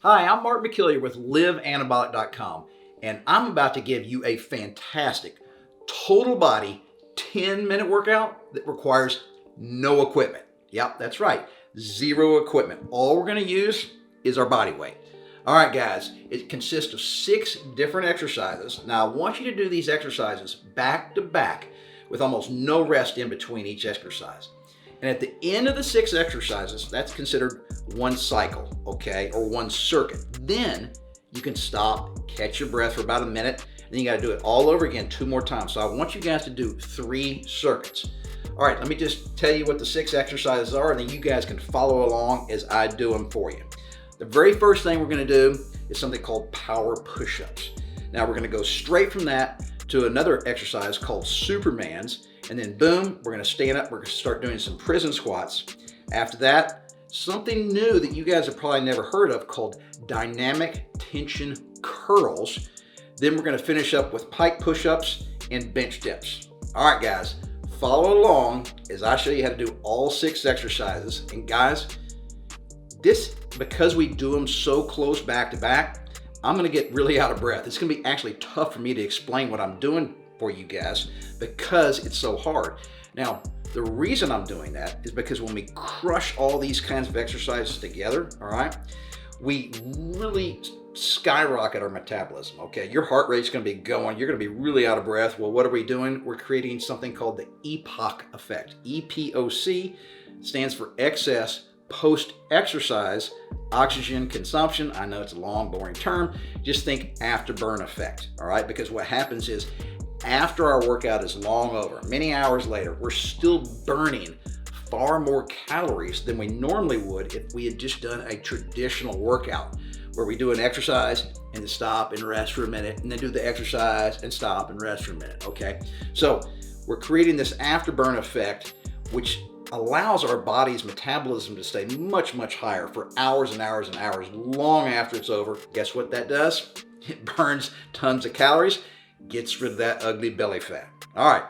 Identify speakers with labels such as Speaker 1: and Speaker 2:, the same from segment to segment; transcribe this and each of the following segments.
Speaker 1: Hi, I'm Mark McKillier with LiveAnabolic.com, and I'm about to give you a fantastic total body 10-minute workout that requires no equipment. Yep, that's right, zero equipment. All we're going to use is our body weight. All right, guys, it consists of 6 different exercises. Now, I want you to do these exercises back to back with almost no rest in between each exercise. And at the end of the 6 exercises, that's considered one cycle, okay, or one circuit. Then you can stop, catch your breath for about a minute, and then you got to do it all over again 2 more times. So I want you guys to do 3 circuits. All right, let me just tell you what the 6 exercises are, and then you guys can follow along as I do them for you. The very first thing we're going to do is something called power push-ups. Now we're going to go straight from that to another exercise called Supermans, and then boom, we're going to stand up, we're going to start doing some prison squats. After that, something new that you guys have probably never heard of called dynamic tension curls. Then we're going to finish up with pike push-ups and bench dips. All right, guys, follow along as I show you how to do all 6 exercises. And guys, because we do them so close back to back, I'm going to get really out of breath. It's going to be actually tough for me to explain what I'm doing for you guys because it's so hard. Now, the reason I'm doing that is because when we crush all these kinds of exercises together, all right, we really skyrocket our metabolism, okay? Your heart rate's gonna be going, you're gonna be really out of breath. Well, what are we doing? We're creating something called the EPOC effect. EPOC stands for excess post-exercise oxygen consumption. I know it's a long, boring term. Just think afterburn effect, all right? Because what happens is after our workout is long over, many hours later, we're still burning far more calories than we normally would if we had just done a traditional workout where we do an exercise and then stop and rest for a minute and then do the exercise and stop and rest for a minute, okay? So we're creating this afterburn effect, which allows our body's metabolism to stay much, much higher for hours and hours and hours long after it's over. Guess what that does? It burns tons of calories, gets rid of that ugly belly fat. All right,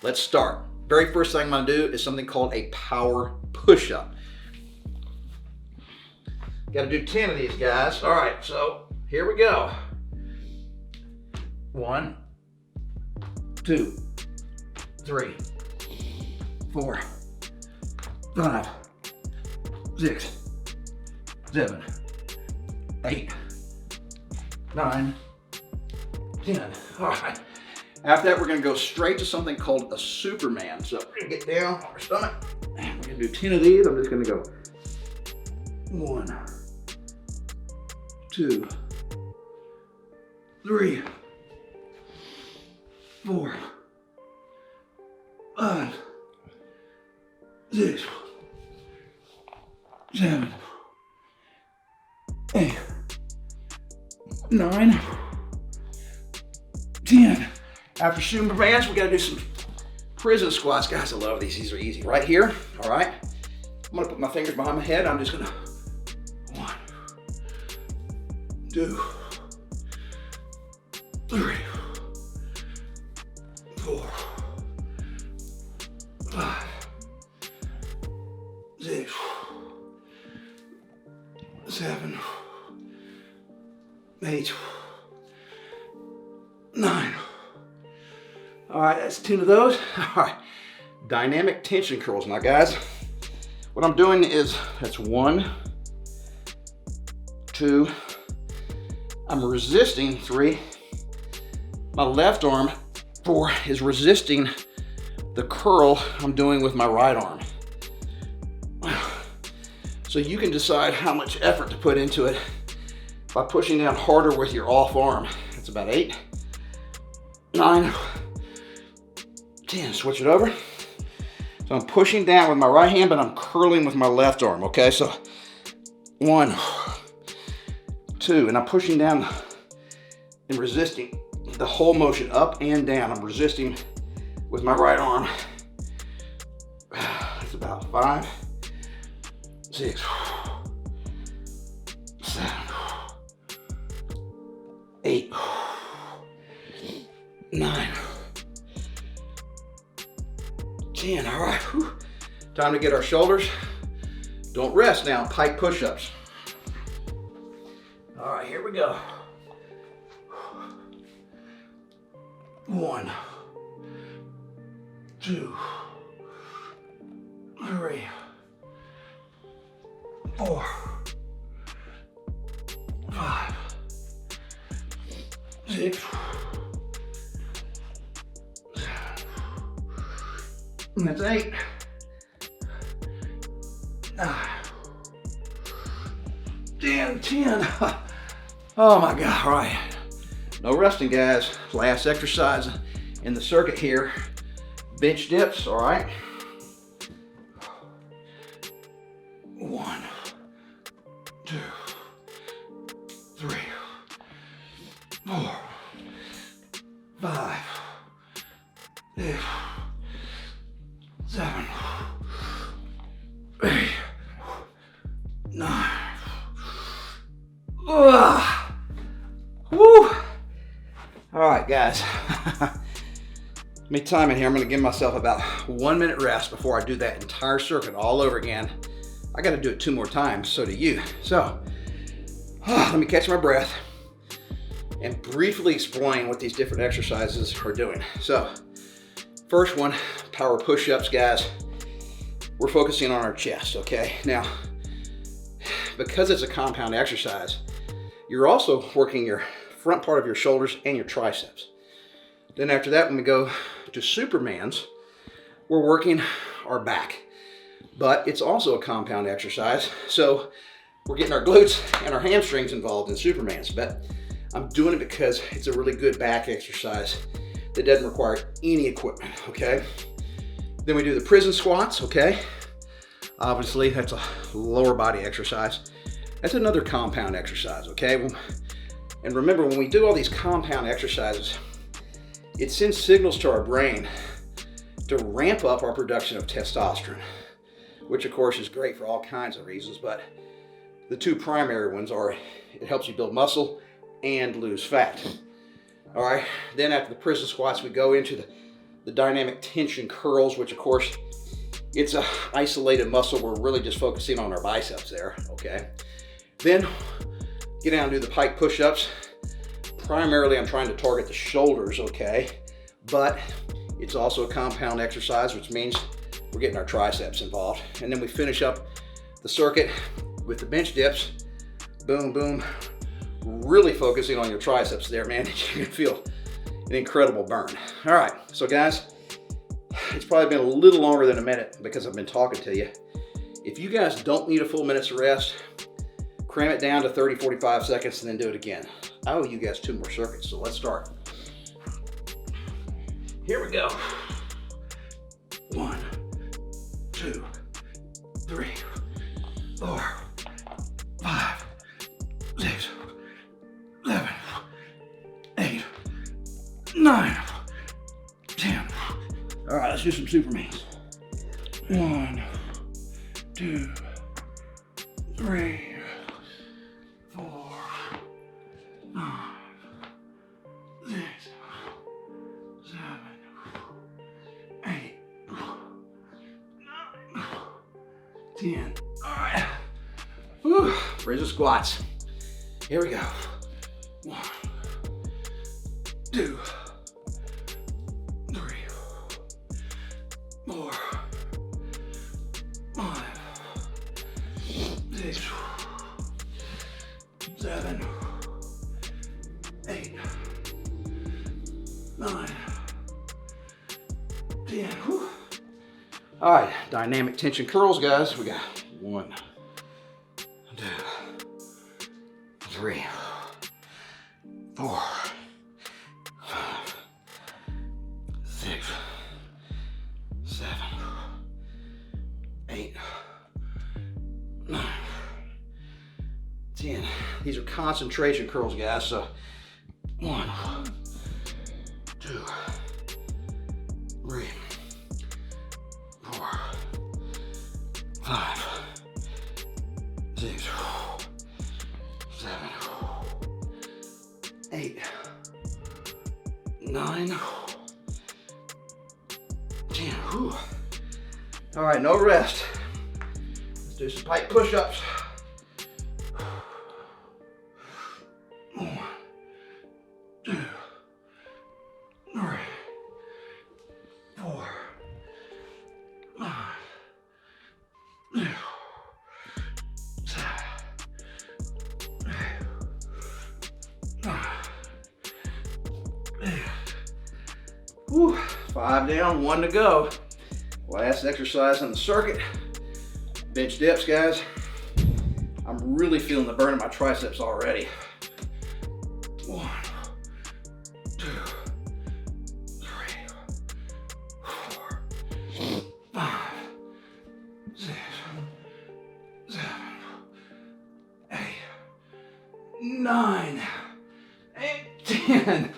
Speaker 1: let's start. Very first thing I'm gonna do is something called a power push-up. Gotta do 10 of these, guys. All right, so here we go. 1, 2, 3, 4, 5, 6, 7, 8, 9, 10. All right. After that, we're going to go straight to something called a Superman. So we're going to get down on our stomach. And we're going to do 10 of these. I'm just going to go 1, 2, 3, 4, 5, 6, 7, 8, 9, 10. After Supermans, we gotta do some prison squats. Guys, I love these. These are easy. Right here, all right? I'm gonna put my fingers behind my head. I'm just gonna 1, 2, 3, 4, 5, 6, 7, 8, 9. All right, that's 10 of those. All right, dynamic tension curls. Now, guys, what I'm doing is that's 1, 2. I'm resisting 3. My left arm 4 is resisting the curl I'm doing with my right arm. So you can decide how much effort to put into it by pushing down harder with your off arm. That's about 8, 9, 10. Switch it over. So I'm pushing down with my right hand, but I'm curling with my left arm, okay? So 1, 2, and I'm pushing down and resisting the whole motion up and down. I'm resisting with my right arm. That's about 5, 6, 7, 8, 9, 10. All right. Whew. Time to get our shoulders. Don't rest now. Pike push-ups. All right, here we go. 1, 2, 3, 4, 5, 6, and that's 8, 9, 10. Oh my God, all right. No resting, guys. Last exercise in the circuit here. Bench dips, all right? 1, 2, 3, 4, 5, 6, 7, 8, 9. Woo! All right, guys. Let me time it here. I'm going to give myself about 1 minute rest before I do that entire circuit all over again. I got to do it 2 more times, so do you. So, let me catch my breath and briefly explain what these different exercises are doing. So, first one, power push-ups, guys. We're focusing on our chest, okay? Now, because it's a compound exercise, you're also working your front part of your shoulders and your triceps. Then after that, when we go to Supermans, we're working our back. But it's also a compound exercise, so we're getting our glutes and our hamstrings involved in Supermans. But I'm doing it because it's a really good back exercise that doesn't require any equipment, okay? Then we do the prison squats, okay? Obviously, that's a lower body exercise. That's another compound exercise, okay? And remember, when we do all these compound exercises, it sends signals to our brain to ramp up our production of testosterone, which of course is great for all kinds of reasons, but the 2 primary ones are it helps you build muscle and lose fat. All right, then after the prison squats, we go into the dynamic tension curls, which of course, it's a isolated muscle. We're really just focusing on our biceps there, okay? Then get down and do the pike push-ups. Primarily, I'm trying to target the shoulders, okay? But it's also a compound exercise, which means we're getting our triceps involved. And then we finish up the circuit with the bench dips. Boom, boom. Really focusing on your triceps there, man. You're gonna feel an incredible burn. All right, so guys, it's probably been a little longer than a minute because I've been talking to you. If you guys don't need a full minute's rest, cram it down to 30, 45 seconds and then do it again. I owe you guys 2 more circuits, so let's start. Here we go. 1, 2, 3, 4, 5, 6, 7, 8, 9, 10. All right, let's do some Supermans. 1, 2, 3, 4, 5, 6, 7, 8, 9, 10. All right. Whew. Prison squats. Here we go. 1, 2, 3, 4, 5, 6, 7, 8, 9, 10. Whew. All right, dynamic tension curls, guys. We got 1, 2, 3, 4, 5, 6, 7, 8, 9, 10. These are concentration curls, guys. So 1, 2, 3, 4, 5, 6, 7, 8, 9, 10. Whew. All right, no rest. Let's do some pike push-ups. 5 down, 1 to go. Last exercise on the circuit. Bench dips, guys. I'm really feeling the burn in my triceps already. 1, 2, 3, 4, 5, 6, 7, 8, 9, and 10.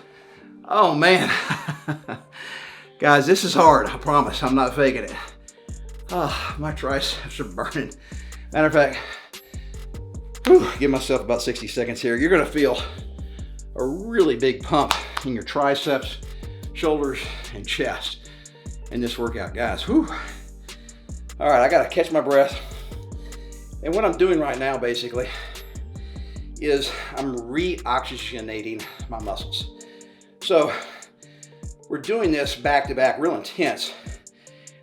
Speaker 1: Oh man. Guys, this is hard, I promise. I'm not faking it. Oh, my triceps are burning. Matter of fact, give myself about 60 seconds here. You're gonna feel a really big pump in your triceps, shoulders, and chest in this workout, guys. Whew. All right, I gotta catch my breath. And what I'm doing right now, basically, is I'm re-oxygenating my muscles. So we're doing this back to back, real intense.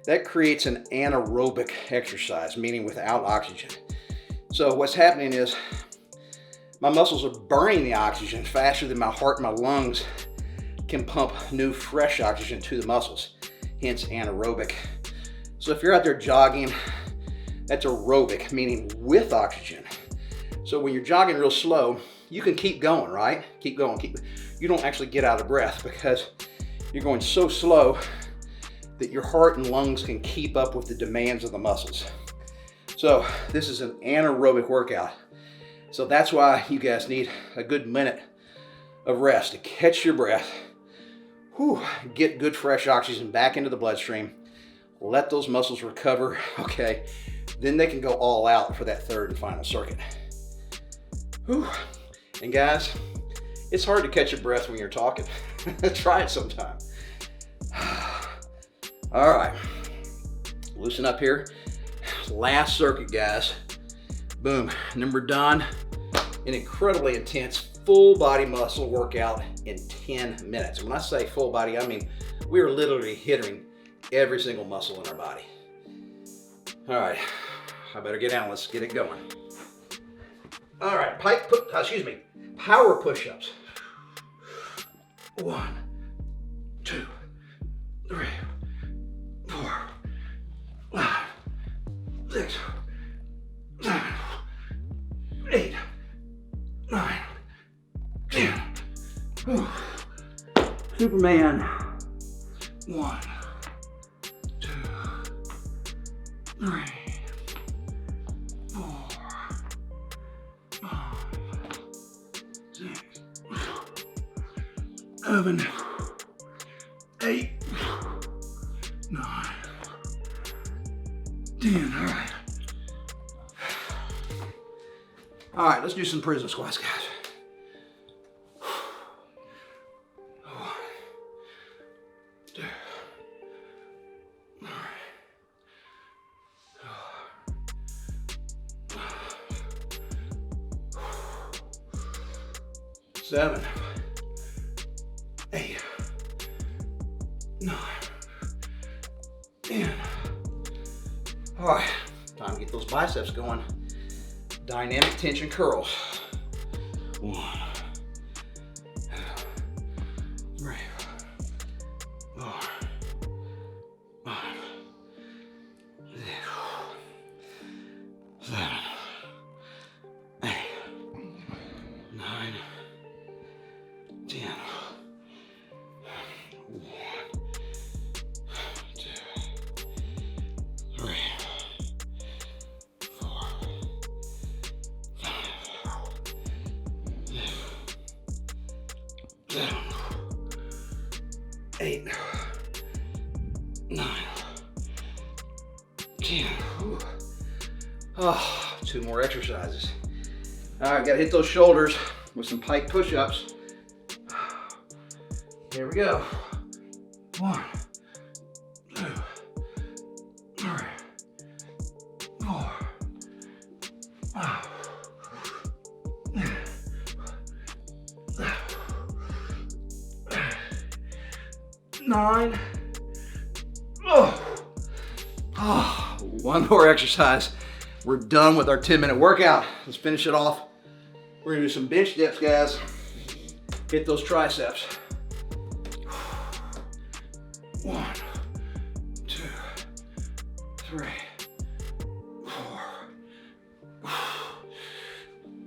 Speaker 1: That creates an anaerobic exercise, meaning without oxygen. So what's happening is my muscles are burning the oxygen faster than my heart and my lungs can pump new, fresh oxygen to the muscles, hence anaerobic. So if you're out there jogging, that's aerobic, meaning with oxygen. So when you're jogging real slow, you can keep going, right? Keep going, you don't actually get out of breath because you're going so slow that your heart and lungs can keep up with the demands of the muscles. So this is an anaerobic workout. So that's why you guys need a good minute of rest to catch your breath, get good fresh oxygen back into the bloodstream, let those muscles recover, okay? Then they can go all out for that third and final circuit. And guys, it's hard to catch your breath when you're talking. Try it sometime. All right, loosen up here. Last circuit, guys. Boom, and then we're done. An incredibly intense full body muscle workout in 10 minutes. And when I say full body, I mean we are literally hitting every single muscle in our body. All right, I better get down. Let's get it going. All right, power push-ups. 1, 2, 3, 4, 5, 6, 7, 8, 9, 10. Superman. 1, 2, 3, 4, 5, 6, 7, 8, 9, 10. All right. All right, let's do some prison squats, guys. 1, 2, 3, 4, 7, 8, 9, 10. All right, time to get those biceps going. Dynamic tension curls. 1, 2, 3, 4, 5, 6, 7, 8, 9, 10. 1, 2, 3, 4, 7, 8, 9, 10. Oh, 2 more exercises. All right, gotta hit those shoulders with some pike push-ups. Here we go. 1, 2, 3, 4, 5, 9. Oh, 1 more exercise. We're done with our 10-minute workout. Let's finish it off. We're gonna do some bench dips, guys. Hit those triceps. 1, 2, 3, 4,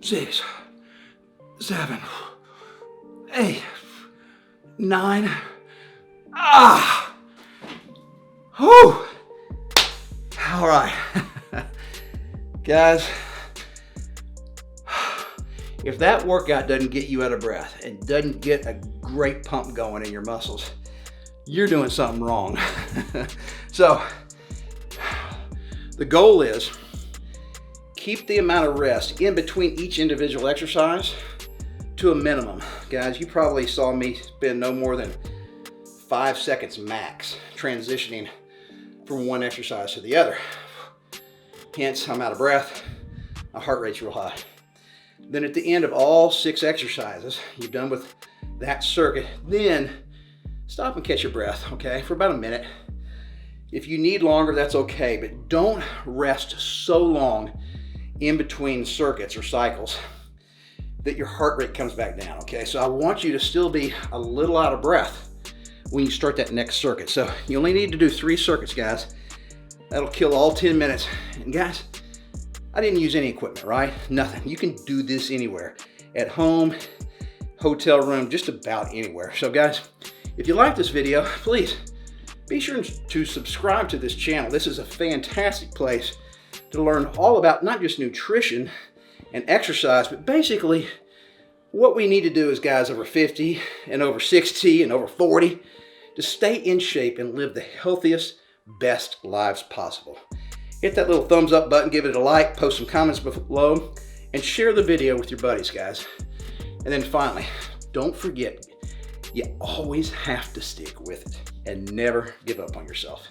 Speaker 1: 6, 7, 8, 9. Ah! Whew! All right. Guys, if that workout doesn't get you out of breath and doesn't get a great pump going in your muscles, you're doing something wrong. So, the goal is keep the amount of rest in between each individual exercise to a minimum. Guys, you probably saw me spend no more than 5 seconds max transitioning from one exercise to the other. Hence, I'm out of breath, my heart rate's real high. Then at the end of all 6 exercises, you're done with that circuit, then stop and catch your breath, okay, for about a minute. If you need longer, that's okay, but don't rest so long in between circuits or cycles that your heart rate comes back down, okay? So I want you to still be a little out of breath when you start that next circuit. So you only need to do 3 circuits, guys. That'll kill all 10 minutes. And guys, I didn't use any equipment, right? Nothing. You can do this anywhere. At home, hotel room, just about anywhere. So guys, if you like this video, please be sure to subscribe to this channel. This is a fantastic place to learn all about not just nutrition and exercise, but basically what we need to do as guys over 50 and over 60 and over 40 to stay in shape and live the healthiest, best lives possible. Hit that little thumbs up button, give it a like, post some comments below, and share the video with your buddies, guys. And then finally, don't forget, you always have to stick with it and never give up on yourself.